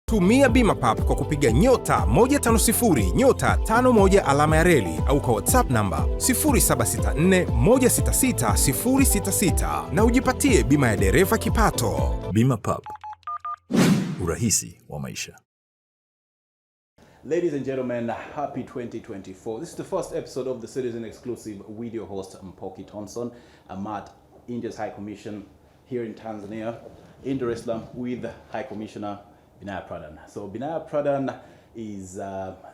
Tumia Bima Pap kwa kupiga nyota 150 nyota 51 alama ya reli au kwa WhatsApp namba 0764166066 na ujipatie bima ya dereva kipato. Bima Pap, urahisi wa maisha. Ladies and gentlemen, happy 2024. This is the first episode of the Citizen Exclusive with your host, Mpoki Thompson. I'm at India's High Commission here in Tanzania, in Dar es Salaam, with High Commissioner Binaya Pradhan. So Binaya Pradhan is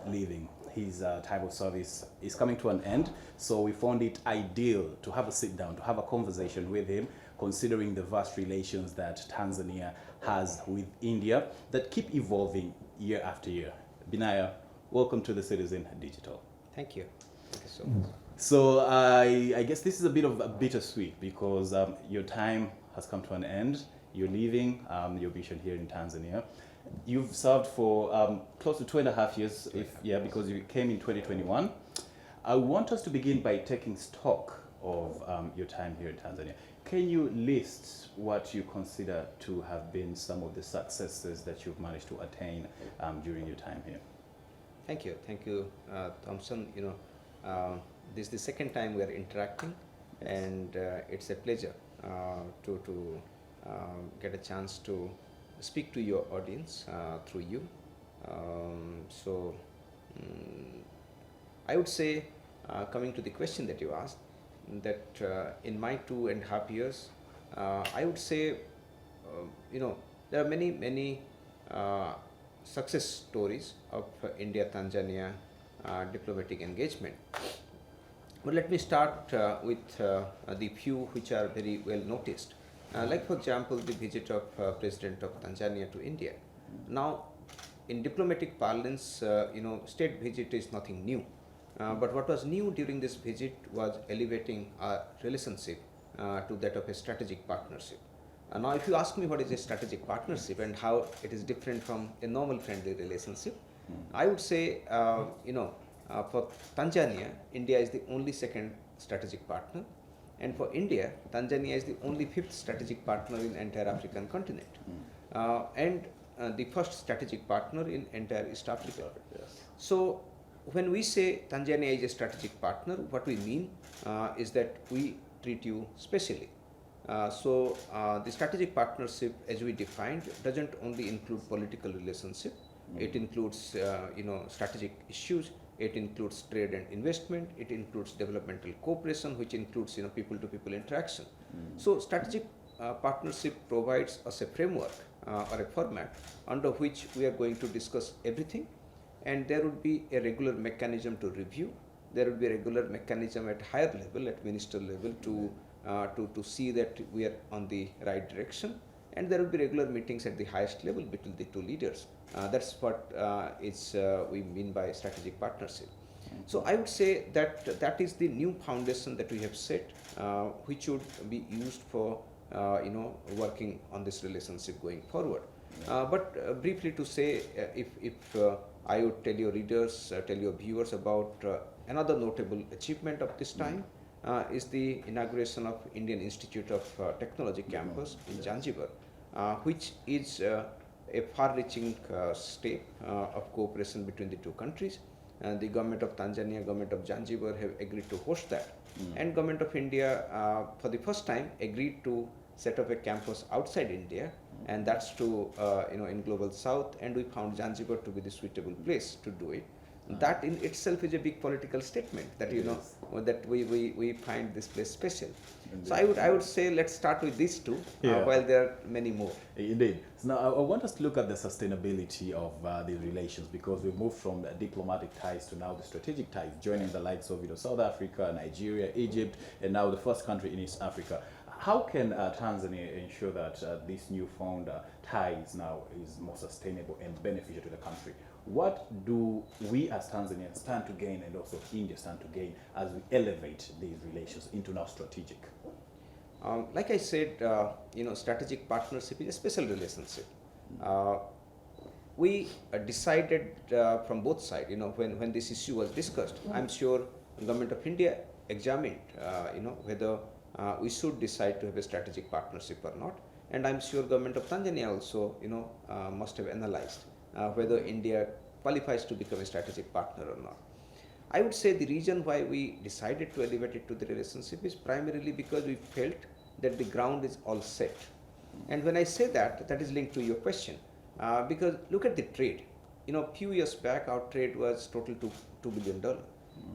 leaving. His type of service is coming to an end. So we found it ideal to have a sit down, to have a conversation with him, considering the vast relations that Tanzania has with India that keep evolving year after year. Binaya, welcome to the Citizen Digital. Thank you. Thank you so much. So I guess this is a bit of a bittersweet because your time has come to an end. You're leaving your mission here in Tanzania. You've served for close to 2.5 years, because you came in 2021. I want us to begin by taking stock of your time here in Tanzania. Can you list what you consider to have been some of the successes that you've managed to attain during your time here? Thank you, Thompson. This is the second time we are interacting, and it's a pleasure to get a chance to speak to your audience through you. I would say, coming to the question that you asked, that in my 2.5 years, I would say, there are many success stories of India-Tanzania diplomatic engagement. But let me start with the few which are very well noticed. Like, for example, the visit of President of Tanzania to India. Now, in diplomatic parlance, state visit is nothing new. But what was new during this visit was elevating our relationship to that of a strategic partnership. Now, if you ask me what is a strategic partnership and how it is different from a normal friendly relationship, I would say, for Tanzania, India is the only second strategic partner. And for India, Tanzania is the only 5th strategic partner in entire African continent, and the first strategic partner in entire East Africa. Yes. So, when we say Tanzania is a strategic partner, what we mean is that we treat you specially. The strategic partnership, as we defined, doesn't only include political relationship. It includes, strategic issues. It includes trade and investment. It includes developmental cooperation, which includes people-to-people interaction. So strategic partnership provides us a framework or a format under which we are going to discuss everything, and there would be a regular mechanism to review. There would be a regular mechanism at higher level, at minister level, to see that we are on the right direction, and there will be regular meetings at the highest level between the two leaders. That's what we mean by strategic partnership. So I would say that is the new foundation that we have set, which should be used for working on this relationship going forward. But briefly to say, if I would tell your readers, tell your viewers about another notable achievement of this time, is the inauguration of Indian Institute of Technology campus in Zanzibar, which is a far-reaching step of cooperation between the two countries. The government of Tanzania, government of Zanzibar have agreed to host that, and government of India, for the first time, agreed to set up a campus outside India, and that's to in Global South, and we found Zanzibar to be the suitable place to do it. That in itself is a big political statement that that we find this place special. Indeed. So I would say let's start with these two, while there are many more. Indeed. So now I want us to look at the sustainability of the relations, because we've moved from the diplomatic ties to now the strategic ties, joining the likes of South Africa, Nigeria, Egypt, and now the first country in East Africa. How can Tanzania ensure that these newfound ties now is more sustainable and beneficial to the country? What do we as Tanzanians stand to gain, and also India stand to gain, as we elevate these relations into now strategic? Like I said, strategic partnership is a special relationship. We decided from both sides, when this issue was discussed, I'm sure the government of India examined, whether we should decide to have a strategic partnership or not. And I'm sure government of Tanzania also, must have analyzed whether India qualifies to become a strategic partner or not. I would say the reason why we decided to elevate it to the relationship is primarily because we felt that the ground is all set. And when I say that, that is linked to your question. Because look at the trade. Few years back, our trade was total to $2 billion.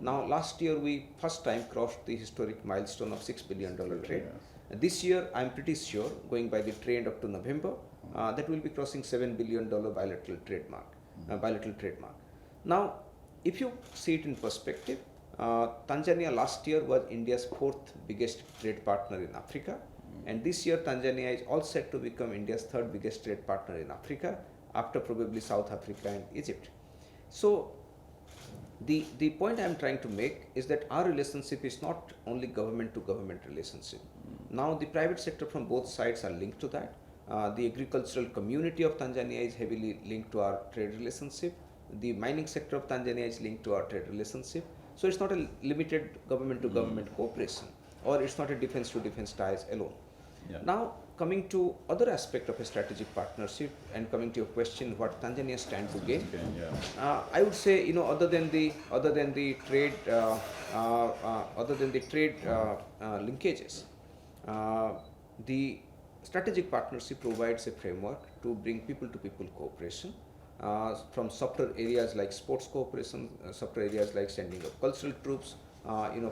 Now, last year, we first time crossed the historic milestone of $6 billion trade. This year, I'm pretty sure, going by the trend up to November, that we'll be crossing $7 billion bilateral trade mark. Now, if you see it in perspective, Tanzania last year was India's fourth biggest trade partner in Africa, and this year Tanzania is all set to become India's third biggest trade partner in Africa, after probably South Africa and Egypt. So, the point I am trying to make is that our relationship is not only government to government relationship. Now, the private sector from both sides are linked to that. The agricultural community of Tanzania is heavily linked to our trade relationship. The mining sector of Tanzania is linked to our trade relationship. So it's not a limited government to government cooperation, or it's not a defense to defense ties alone. Yeah. Now, coming to other aspect of a strategic partnership and coming to your question, what Tanzania stands to gain, I would say, other than the trade linkages, the strategic partnership provides a framework to bring people-to-people cooperation, from softer areas like sports cooperation, softer areas like sending of cultural troops,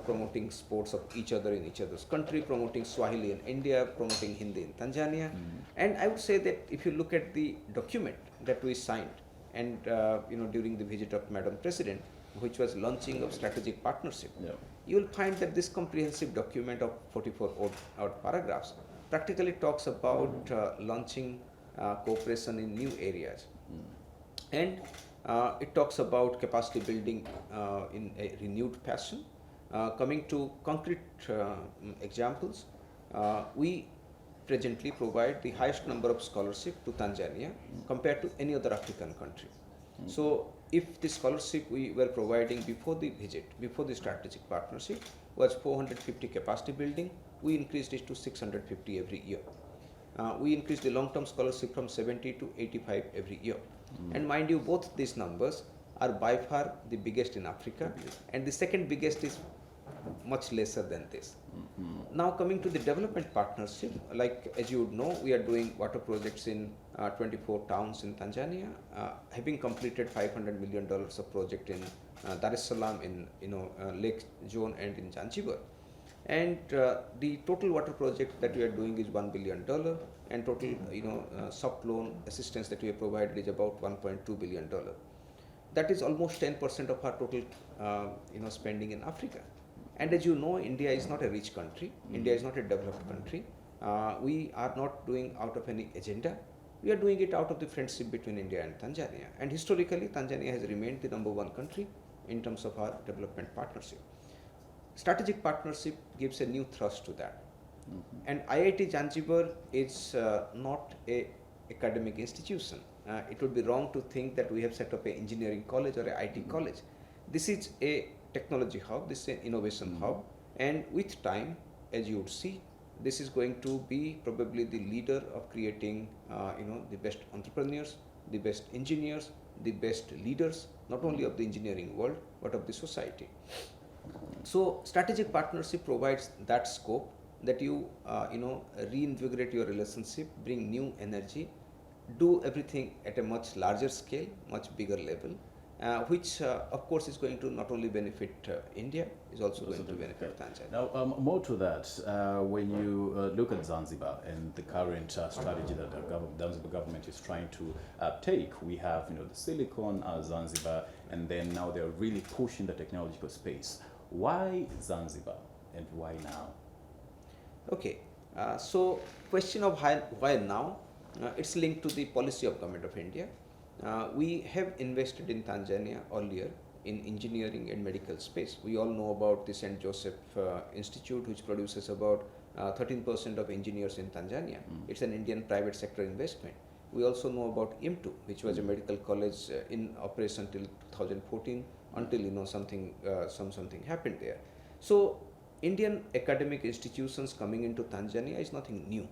promoting sports of each other in each other's country, promoting Swahili in India, promoting Hindi in Tanzania. And I would say that if you look at the document that we signed, and during the visit of Madam President, which was launching of strategic partnership, you will find that this comprehensive document of 44 odd paragraphs practically talks about launching cooperation in new areas. And it talks about capacity building in a renewed fashion. Coming to concrete examples, we presently provide the highest number of scholarship to Tanzania compared to any other African country. So, if the scholarship we were providing before the visit, before the strategic partnership, was 450 capacity building, we increased it to 650 every year. We increased the long-term scholarship from 70 to 85 every year. And mind you, both these numbers are by far the biggest in Africa, and the second biggest is much lesser than this. Now, coming to the development partnership, like as you would know, we are doing water projects in 24 towns in Tanzania, having completed $500 million of project in Dar es Salaam, in Lake Zone, and in Zanzibar. And the total water project that we are doing is $1 billion, and total soft loan assistance that we have provided is about $1.2 billion. That is almost 10% of our total spending in Africa. And as you know, India is not a rich country. India is not a developed country. We are not doing out of any agenda. We are doing it out of the friendship between India and Tanzania. And historically, Tanzania has remained the #1 country in terms of our development partnership. Strategic partnership gives a new thrust to that. And IIT Zanzibar is not a academic institution. It would be wrong to think that we have set up an engineering college or an IT college. This is a technology hub, this is an innovation hub, and with time, as you would see, this is going to be probably the leader of creating the best entrepreneurs, the best engineers, the best leaders, not only of the engineering world, but of the society. So strategic partnership provides that scope that you reinvigorate your relationship, bring new energy, do everything at a much larger scale, much bigger level, which of course is going to not only benefit India, is also going to benefit Tanzania. Now, more to that, when you look at Zanzibar and the current strategy that the Zanzibar government is trying to take, we have the Silicon Zanzibar, and then now they're really pushing the technological space. Why Zanzibar and why now? Okay, so question of why now, it's linked to the policy of Government of India. We have invested in Tanzania earlier in engineering and medical space. We all know about the St. Joseph Institute, which produces about 13% of engineers in Tanzania. It's an Indian private sector investment. We also know about IMTU, which was a medical college in operation till 2014, until something happened there. So Indian academic institutions coming into Tanzania is nothing new,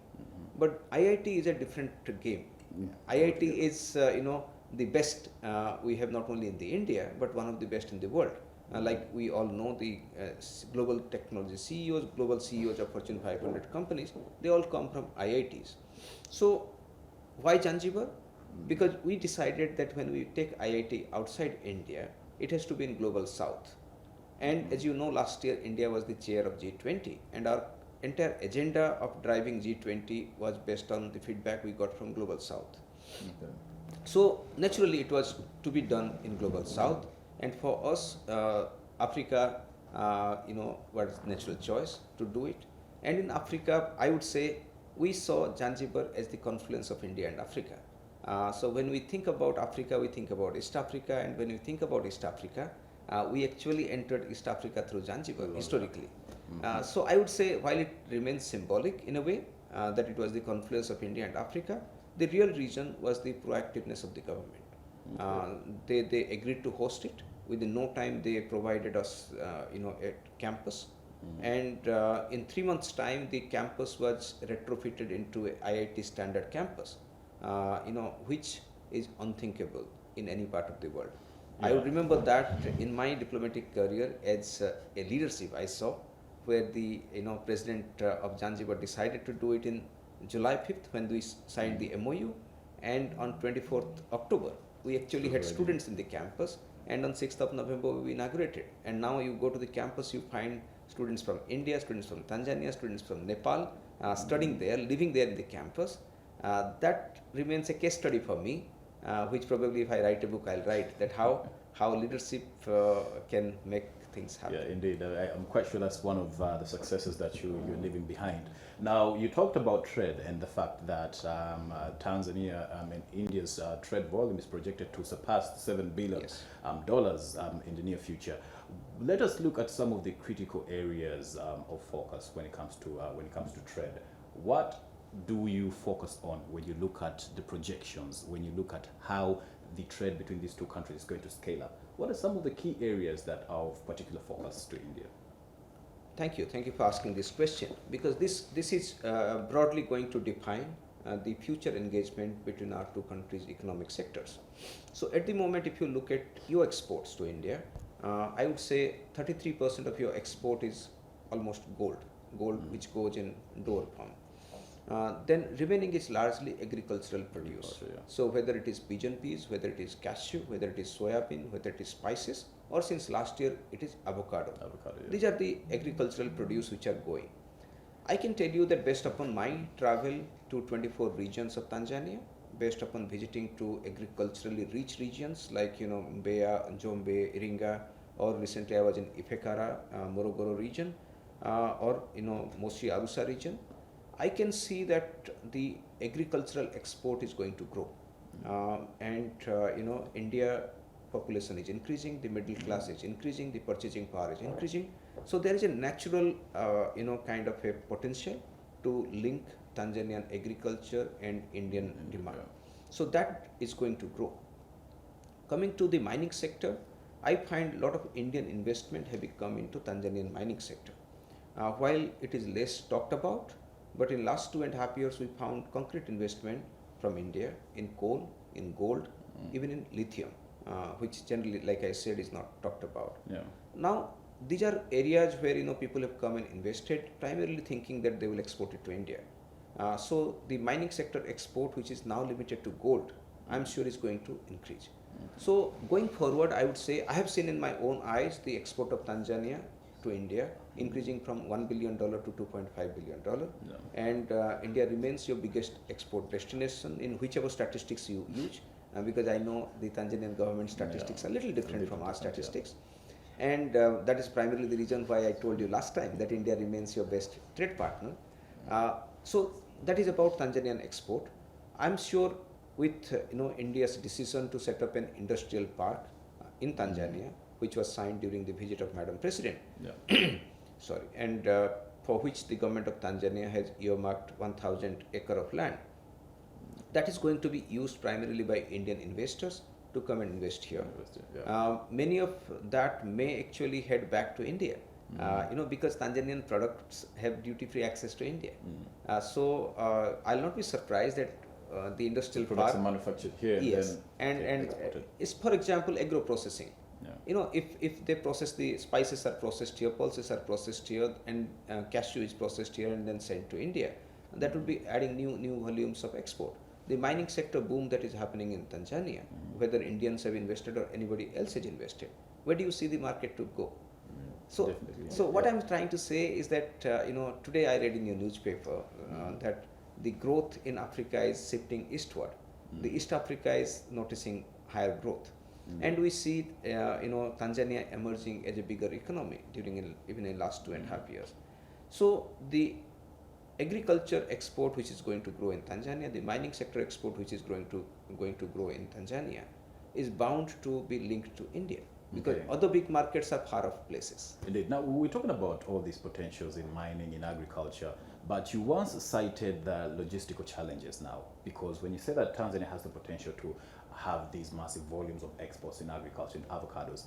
but IIT is a different game. IIT is the best. We have not only in the India, but one of the best in the world. Like we all know, the global technology CEOs, global CEOs of Fortune 500 companies, they all come from IITs. So why Zanzibar? Because we decided that when we take IIT outside India, it has to be in Global South. And as you know, last year India was the chair of G20, and our entire agenda of driving G20 was based on the feedback we got from Global South. Okay. So naturally it was to be done in Global South, and for us, Africa, was natural choice to do it. And in Africa, I would say we saw Zanzibar as the confluence of India and Africa. So when we think about Africa, we think about East Africa, and when we think about East Africa, we actually entered East Africa through Zanzibar historically. So I would say, while it remains symbolic in a way that it was the confluence of India and Africa, the real reason was the proactiveness of the government. They agreed to host it. Within no time, they provided us, a campus. And in 3 months' time, the campus was retrofitted into a IIT standard campus, which is unthinkable in any part of the world. I would remember that in my diplomatic career as a leadership I saw, where the president of Zanzibar decided to do it in July 5th when we signed the MOU, and on 24th October we actually had students in the campus, and on 6th of November we inaugurated. And now you go to the campus, you find students from India, students from Tanzania, students from Nepal studying there, living there in the campus. That remains a case study for me, which probably if I write a book I'll write, that how leadership can make things happen. Yeah, indeed. I'm quite sure that's one of the successes that you're leaving behind. Now, you talked about trade and the fact that Tanzania and India's trade volume is projected to surpass $7 billion in the near future. Let us look at some of the critical areas of focus when it comes to trade. What do you focus on when you look at the projections, when you look at how the trade between these two countries is going to scale up? What are some of the key areas that are of particular focus to India? Thank you for asking this question, because this is broadly going to define the future engagement between our two countries' economic sectors. So at the moment, if you look at your exports to India, I would say 33% of your export is almost gold which goes in door form. Then remaining is largely agricultural produce. So whether it is pigeon peas, whether it is cashew, whether it is soybean, whether it is spices, or since last year it is avocado. These are the agricultural produce which are going. I can tell you that based upon my travel to 24 regions of Tanzania, based upon visiting to agriculturally rich regions like Mbeya, Njombe, Iringa, or recently I was in Ifekara, Morogoro region, or Moshi Arusha region, I can see that the agricultural export is going to grow, and India population is increasing, the middle class is increasing, the purchasing power is increasing. So there is a natural kind of a potential to link Tanzanian agriculture and Indian demand. So that is going to grow. Coming to the mining sector, I find a lot of Indian investment have come into Tanzanian mining sector. While it is less talked about, but in last 2.5 years, we found concrete investment from India in coal, in gold, even in lithium, which generally, like I said, is not talked about. Now, these are areas where people have come and invested, primarily thinking that they will export it to India. So the mining sector export, which is now limited to gold, I'm sure is going to increase. So going forward, I would say I have seen in my own eyes the export of Tanzania to India increasing from $1 billion to $2.5 billion, and India remains your biggest export destination in whichever statistics you use, because I know the Tanzanian government statistics are a little different from our statistics, and that is primarily the reason why I told you last time that India remains your best trade partner. So that is about Tanzanian export. I'm sure with India's decision to set up an industrial park in Tanzania, which was signed during the visit of Madam President, sorry, and for which the government of Tanzania has earmarked 1,000 acre of land. That is going to be used primarily by Indian investors to come and invest here. Many of that may actually head back to India, because Tanzanian products have duty-free access to India. So I'll not be surprised that the industrial Products park. are manufactured here Yes, and then and exported. it's, for example, agro processing. Yeah. You know, if they process, the spices are processed here, pulses are processed here, and cashew is processed here and then sent to India, that would be adding new volumes of export. The mining sector boom that is happening in Tanzania, whether Indians have invested or anybody else has invested, where do you see the market to go? So, Definitely. so what Yeah. I'm trying to say is that today I read in your newspaper that the growth in Africa is shifting eastward. The East Africa is noticing higher growth, and we see Tanzania emerging as a bigger economy even in last 2.5 years. So the agriculture export which is going to grow in Tanzania, the mining sector export which is going to grow in Tanzania, is bound to be linked to India, because Okay. other big markets are far off places. Indeed. Now, we're talking about all these potentials in mining, in agriculture, but you once cited the logistical challenges now, because when you say that Tanzania has the potential to have these massive volumes of exports in agriculture, in avocados,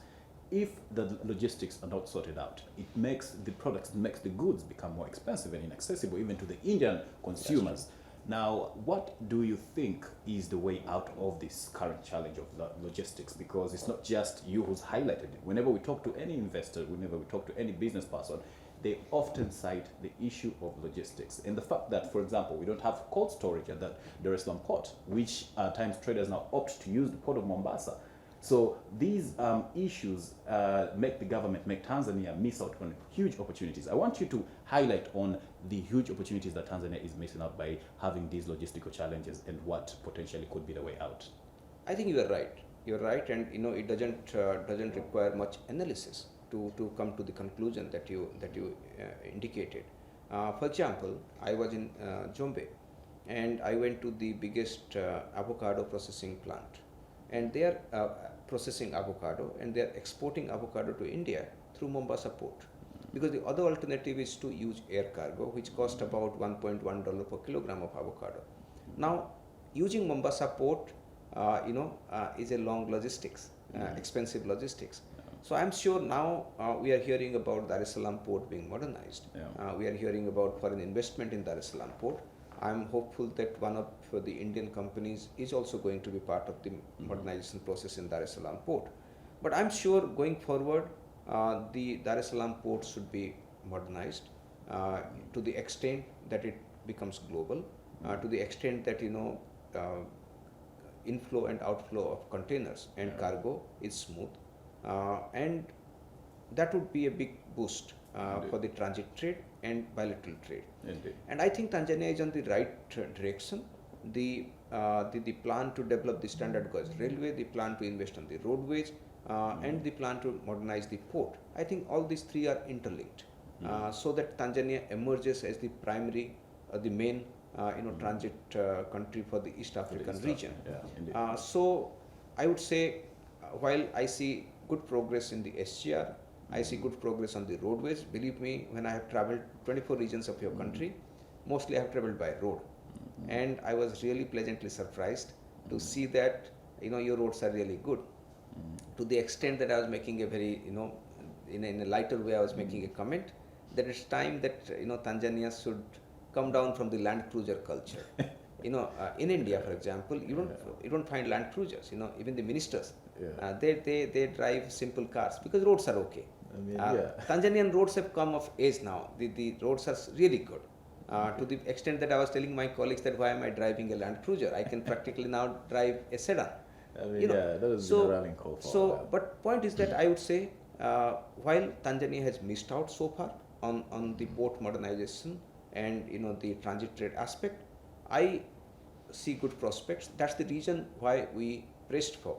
if the logistics are not sorted out, it makes the products, makes the goods become more expensive and inaccessible even to the Indian consumers. Now, what do you think is the way out of this current challenge of logistics? Because it's not just you who's highlighted it. Whenever we talk to any investor, whenever we talk to any business person, they often cite the issue of logistics and the fact that, for example, we don't have cold storage at the Dar es Salaam port, which at times traders now opt to use the port of Mombasa. So these issues make the government, make Tanzania miss out on huge opportunities. I want you to highlight on the huge opportunities that Tanzania is missing out by having these logistical challenges and what potentially could be the way out. I think you are right. You're right, and it doesn't require much analysis to come to the conclusion that you indicated. For example, I was in Jombe, and I went to the biggest avocado processing plant, and they are processing avocado and they are exporting avocado to India through Mombasa port, because the other alternative is to use air cargo, which cost about $1.1 per kilogram of avocado. Now, using Mombasa port is a long logistics, expensive logistics. So I'm sure now we are hearing about Dar es Salaam port being modernized. We are hearing about foreign investment in Dar es Salaam port. I'm hopeful that one of the Indian companies is also going to be part of the modernization process in Dar es Salaam port. But I'm sure going forward, the Dar es Salaam port should be modernized to the extent that it becomes global, to the extent that inflow and outflow of containers and cargo is smooth, and that would be a big boost for the transit trade and bilateral trade. Indeed. And I think Tanzania is on the right direction. The plan to develop the standard gauge railway, the plan to invest on the roadways, and the plan to modernize the port. I think all these three are interlinked, so that Tanzania emerges as the primary, the main, transit country for the East African region. So I would say, while I see good progress in the SGR, I see good progress on the roadways. Believe me, when I have traveled 24 regions of your country, mostly I have traveled by road, and I was really pleasantly surprised to see that your roads are really good. To the extent that I was making a very in a lighter way, I was making a comment that it's time that Tanzania should come down from the land cruiser culture. In India, for example, you don't find land cruisers. Even the ministers, they drive simple cars because roads are okay. Tanzanian roads have come of age now. The roads are really good. To the extent that I was telling my colleagues that why am I driving a Land Cruiser? I can practically now drive a sedan. That has been a rallying call for a while. But point is that I would say, while Tanzania has missed out so far on the port modernization and the transit trade aspect, I see good prospects. That's the reason why we pressed for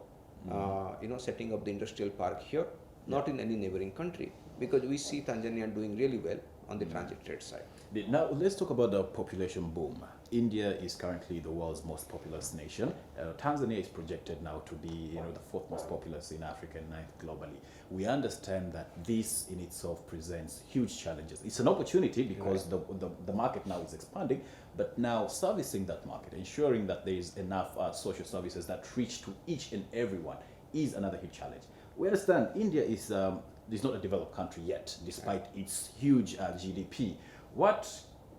setting up the industrial park here, not in any neighboring country, because we see Tanzania doing really well on the transit trade side. Now, let's talk about the population boom. India is currently the world's most populous nation. Tanzania is projected now to be the fourth most populous in Africa and ninth globally. We understand that this in itself presents huge challenges. It's an opportunity because the market now is expanding, but now servicing that market, ensuring that there is enough social services that reach to each and everyone is another huge challenge. We understand India is not a developed country yet, despite its huge GDP. What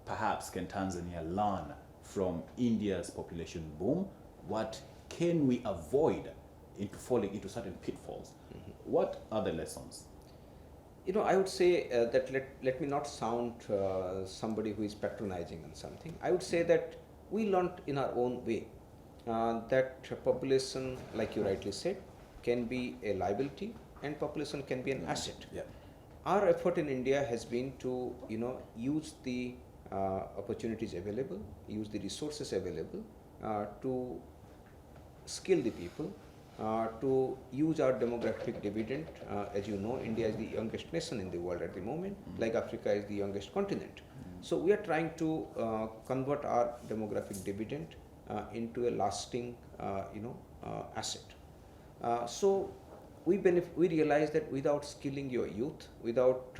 perhaps can Tanzania learn from India's population boom? What can we avoid into falling into certain pitfalls? What are the lessons? I would say that let me not sound somebody who is patronizing on something. I would say that we learnt in our own way that population, like you rightly said, can be a liability and population can be an asset. Yeah. Our effort in India has been to use the opportunities available, use the resources available to skill the people, to use our demographic dividend. As you know, India is the youngest nation in the world at the moment, like Africa is the youngest continent. So we are trying to convert our demographic dividend into a lasting asset. So we realize that without skilling your youth, without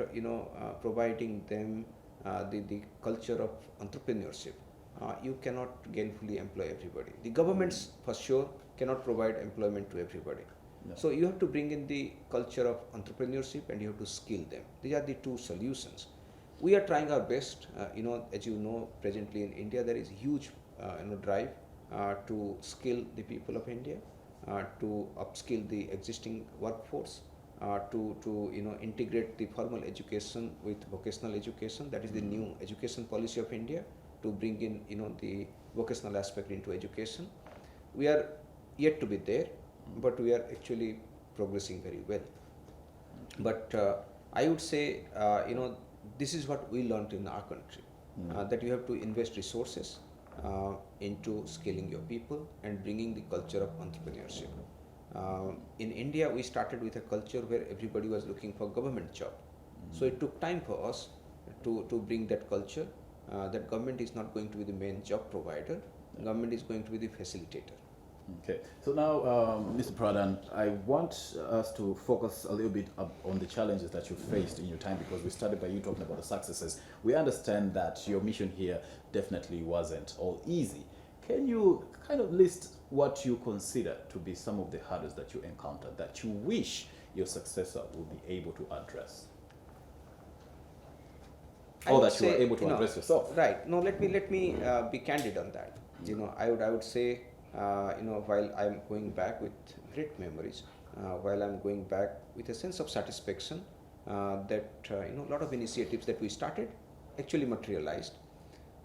providing them the culture of entrepreneurship, you cannot gainfully employ everybody. The governments for sure cannot provide employment to everybody. No. So you have to bring in the culture of entrepreneurship and you have to skill them. These are the two solutions. We are trying our best. As you know, presently in India there is a huge drive to skill the people of India, to upskill the existing workforce, to integrate the formal education with vocational education. That is the new education policy of India, to bring in the vocational aspect into education. We are yet to be there, but we are actually progressing very well. But I would say this is what we learned in our country, that you have to invest resources into scaling your people and bringing the culture of entrepreneurship. In India, we started with a culture where everybody was looking for government job. So it took time for us to bring that culture, that government is not going to be the main job provider, government is going to be the facilitator. Okay, so now, Mr. Pradhan, I want us to focus a little bit on the challenges that you faced in your time, because we started by you talking about the successes. We understand that your mission here definitely wasn't all easy. Can you kind of list what you consider to be some of the hurdles that you encountered that you wish your successor would be able to address? Or that you were able to address yourself? Right. No, let me be candid on that. I would say, while I'm going back with great memories, while I'm going back with a sense of satisfaction that a lot of initiatives that we started actually materialized.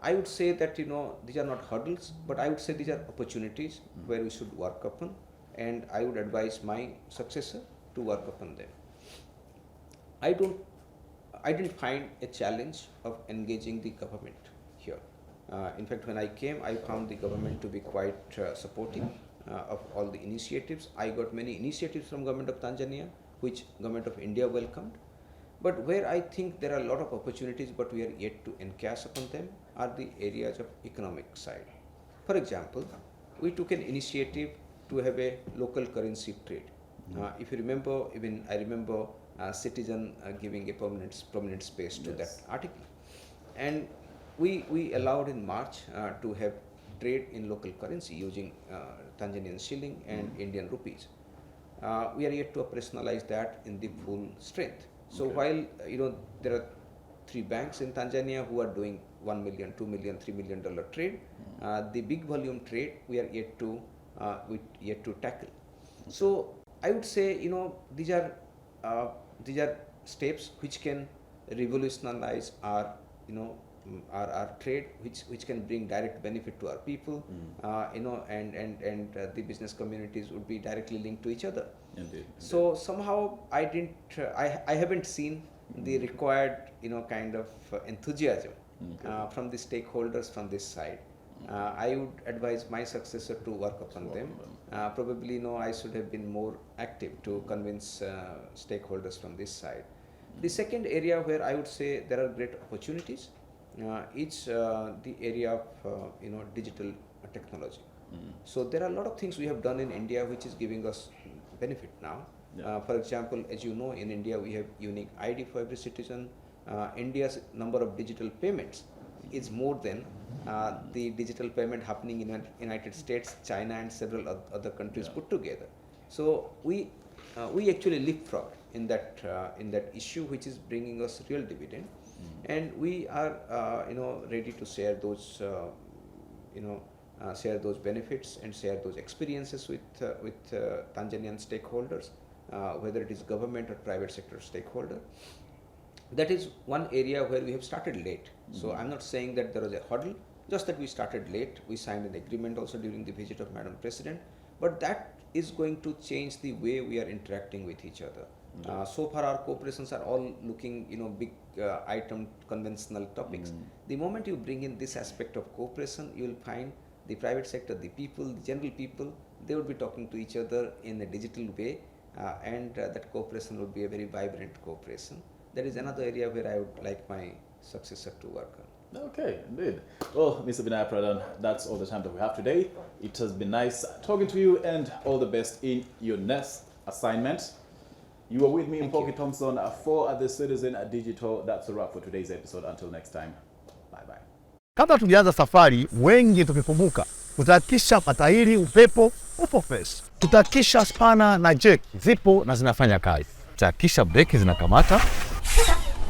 I would say that these are not hurdles, but I would say these are opportunities where we should work upon, and I would advise my successor to work upon them. I didn't find a challenge of engaging the government here. In fact, when I came, I found the government to be quite supportive of all the initiatives. I got many initiatives from government of Tanzania, which government of India welcomed. But where I think there are a lot of opportunities, but we are yet to encash upon them, are the areas of economic side. For example, we took an initiative to have a local currency trade. If you remember, even I remember Citizen giving a prominent space to that article. And we allowed in March to have trade in local currency using Tanzanian shilling and Indian rupees. We are yet to operationalize that in the full strength. So while there are 3 banks in Tanzania who are doing $1 million, $2 million, $3 million trade, the big volume trade we are yet to tackle. So I would say these are steps which can revolutionize our trade, which can bring direct benefit to our people, and the business communities would be directly linked to each other. Indeed. So somehow I haven't seen the required kind of enthusiasm from the stakeholders from this side. I would advise my successor to work upon them. Probably I should have been more active to convince stakeholders from this side. The second area where I would say there are great opportunities is the area of digital technology. So there are a lot of things we have done in India which is giving us benefit now. For example, as you know, in India we have unique ID for every citizen. India's number of digital payments is more than the digital payment happening in United States, China, and several other countries put together. So we actually leapfrog in that issue, which is bringing us real dividend, and we are ready to share those share those benefits and share those experiences with Tanzanian stakeholders, whether it is government or private sector stakeholder. That is one area where we have started late. So I'm not saying that there was a hurdle, just that we started late. We signed an agreement also during the visit of Madam President, but that is going to change the way we are interacting with each other. So far our cooperations are all looking, big item conventional topics. The moment you bring in this aspect of cooperation, you will find the private sector, the people, the general people, they would be talking to each other in a digital way, and that cooperation would be a very vibrant cooperation. That is another area where I would like my successor to work on. Okay, indeed. Well, Mr. Binaya Pradhan, that's all the time that we have today. It has been nice talking to you, and all the best in your next assignment. You were with me, Mpoki Thompson, for the Citizen Digital. That's a wrap for today's episode. Until next time, bye-bye. Kabla tujaanza safari, wengi tukikumbuka tutahakikisha matairi upepo upo fresh. Tutahakikisha spana na jeki zipo na zinafanya kazi. Tutahakikisha breki zinakamata,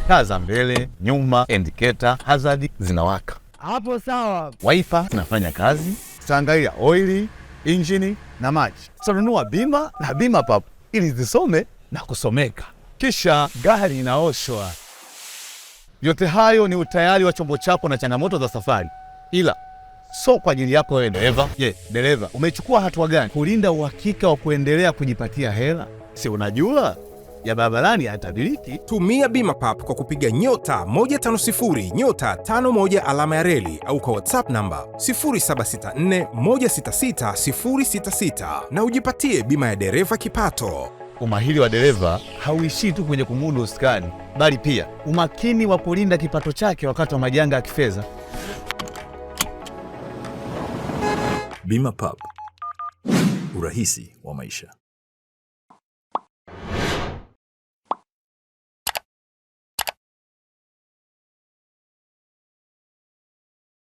taa za mbele, nyuma, indicator, hazard zinawaka. Hapo sawa. Wiper zinafanya kazi. Tutaangalia oili, injini na maji. Tutanunua bima na bima papo ili zisome na kusomeka. Kisha gari inaoshwa. Yote hayo ni utayari wa chombo chako na changamoto za safari. Ila so kwa ajili yako wewe dereva. Dereva, umechukua hatua gani kulinda uhakika wa kuendelea kujipatia hela? Si unajua ya barabarani hatabiriki. Tumia bima pap kwa kupiga *150 *51 alama ya reli au kwa WhatsApp namba 0764166066 na ujipatie bima ya dereva kipato. Umahiri wa dereva hauishii tu kwenye kumudu uskani, bali pia umakini wa kulinda kipato chake wakati wa majanga ya kifedha. Bima Pub, urahisi wa maisha.